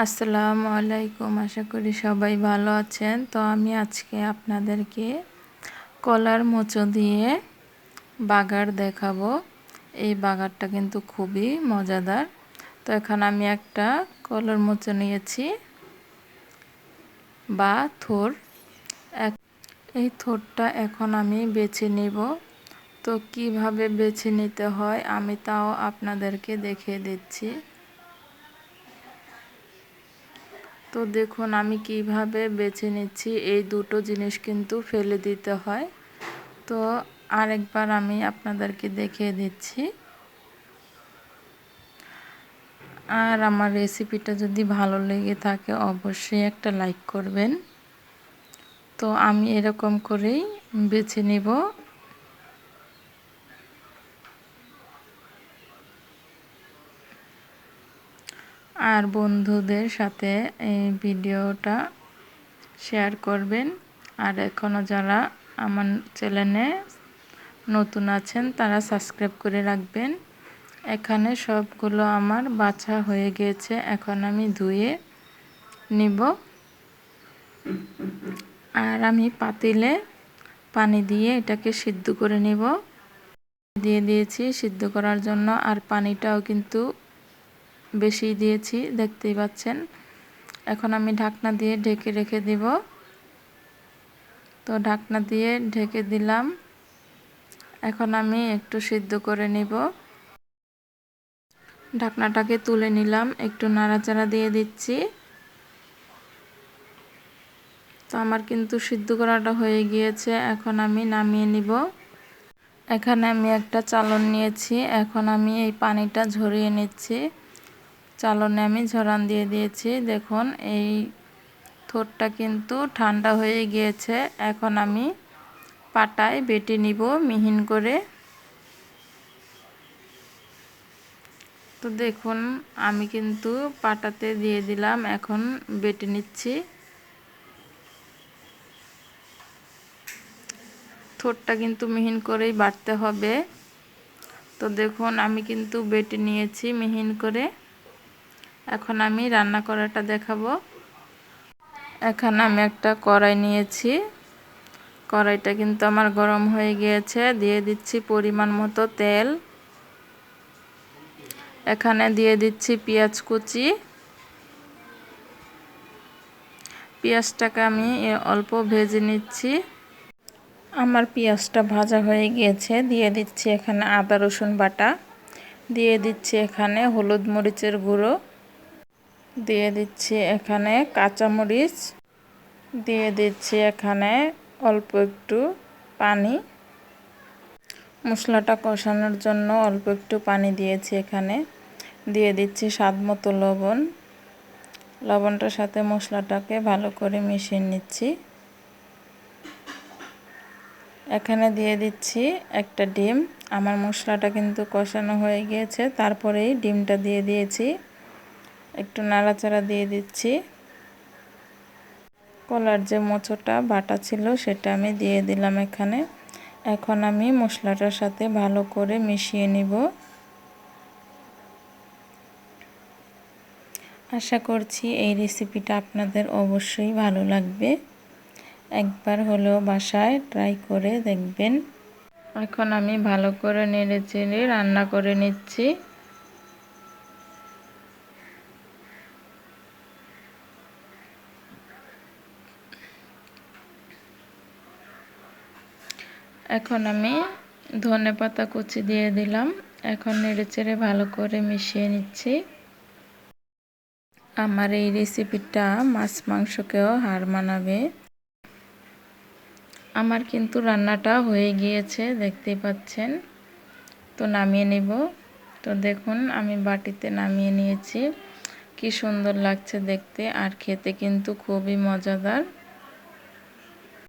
আসসালামু আলাইকুম। আশা করি সবাই ভালো আছেন। তো আমি আজকে আপনাদেরকে কলার মোচো দিয়ে বাগার দেখাবো। এই বাগারটা কিন্তু খুবই মজাদার। তো এখন আমি একটা কলার মোচো নিয়েছি বা থোড়। এই থোড়টা এখন আমি বেছে নিব। তো কিভাবে বেছে নিতে হয় আমি তাও আপনাদেরকে দেখিয়ে দিচ্ছি। তো দেখুন আমি কিভাবে বেছে নিচ্ছি। এই দুটো জিনিস কিন্তু ফেলে দিতে হয়। তো আরেকবার আমি আপনাদেরকে দেখিয়ে দিচ্ছি। আর আমার রেসিপিটা যদি ভালো লেগে থাকে অবশ্যই একটা লাইক করবেন। তো আমি এরকম করেই বেছে নিব। আর বন্ধুদের সাথে এই ভিডিওটা শেয়ার করবেন। আর এখনও যারা আমার চ্যানেলে নতুন আছেন তারা সাবস্ক্রাইব করে রাখবেন। এখানে সবগুলো আমার বাছা হয়ে গিয়েছে। এখন আমি ধুয়ে নিব। আর আমি পাতিলে পানি দিয়ে এটাকে সিদ্ধ করে নিব। দিয়ে দিয়েছি সিদ্ধ করার জন্য। আর পানিটাও কিন্তু বেশি দিয়েছি, দেখতেই পাচ্ছেন। এখন আমি ঢাকনা দিয়ে ঢেকে রেখে দিব। তো ঢাকনা দিয়ে ঢেকে দিলাম। এখন আমি একটু সিদ্ধ করে নিব। ঢাকনাটাকে তুলে নিলাম, একটু নাড়াচাড়া দিয়ে দিচ্ছি। তো আমার কিন্তু সিদ্ধ করাটা হয়ে গিয়েছে। এখন আমি নামিয়ে নিব। এখানে আমি একটা চালন নিয়েছি। এখন আমি এই পানিটা ঝরিয়ে নিচ্ছি। চালনে আমি ঝরান দিয়ে দিয়েছি। দেখুন এই থোড়টা কিন্তু ঠান্ডা হয়ে গিয়েছে। এখন আমি পাটায় বেটে নিব মিহিন করে। তো দেখুন আমি কিন্তু পাটাতে দিয়ে দিলাম, এখন বেটে নিচ্ছি। থোড়টা কিন্তু মিহিন করেই বাটতে হবে। তো দেখুন আমি কিন্তু বেটে নিয়েছি মিহিন করে। এখন আমি রান্না করাটা দেখাবো। এখানে আমি একটা কড়াই নিয়েছি। কড়াইটা কিন্তু আমার গরম হয়ে গিয়েছে। দিয়ে দিচ্ছি পরিমাণ মতো তেল। এখানে দিয়ে দিচ্ছি পেঁয়াজ কুচি। পেঁয়াজটাকে আমি অল্প ভেজে নিচ্ছি। আমার পেঁয়াজটা ভাজা হয়ে গিয়েছে। দিয়ে দিচ্ছি এখানে আদা রসুন বাটা। দিয়ে দিচ্ছি এখানে হলুদ মরিচের গুঁড়ো। দিয়ে দিচ্ছি এখানে কাঁচামরিচ। দিয়ে দিচ্ছি এখানে অল্প একটু পানি। মশলাটা কষানোর জন্য অল্প একটু পানি দিয়েছি এখানে। দিয়ে দিচ্ছি স্বাদ মতো লবণ। লবণটার সাথে মশলাটাকে ভালো করে মিশিয়ে নিচ্ছি। এখানে দিয়ে দিচ্ছি একটা ডিম। আমার মশলাটা কিন্তু কষানো হয়ে গিয়েছে, তারপরেই ডিমটা দিয়ে দিয়েছি। একটু নাড়াচাড়া দিয়ে দিচ্ছি। কলার যে মোচোটা বাটা ছিল সেটা আমি দিয়ে দিলাম এখানে। এখন আমি মশলাটার সাথে ভালো করে মিশিয়ে নিব। আশা করছি এই রেসিপিটা আপনাদের অবশ্যই ভালো লাগবে। একবার হলেও বাসায় ট্রাই করে দেখবেন। এখন আমি ভালো করে নেড়ে চেড়ে রান্না করে নিচ্ছি। এখন আমি ধনেপাতা কুচি দিয়ে দিলাম। এখন নেড়ে চেড়ে ভালো করে মিশিয়ে নিচ্ছি। আমার এই রেসিপিটা মাছ মাংসকেও হার মানাবে। আমার কিন্তু রান্নাটা হয়ে গিয়েছে, দেখতেই পাচ্ছেন। তো নামিয়ে নেব। তো দেখুন আমি বাটিতে নামিয়ে নিয়েছি। কি সুন্দর লাগছে দেখতে, আর খেতে কিন্তু খুবই মজাদার।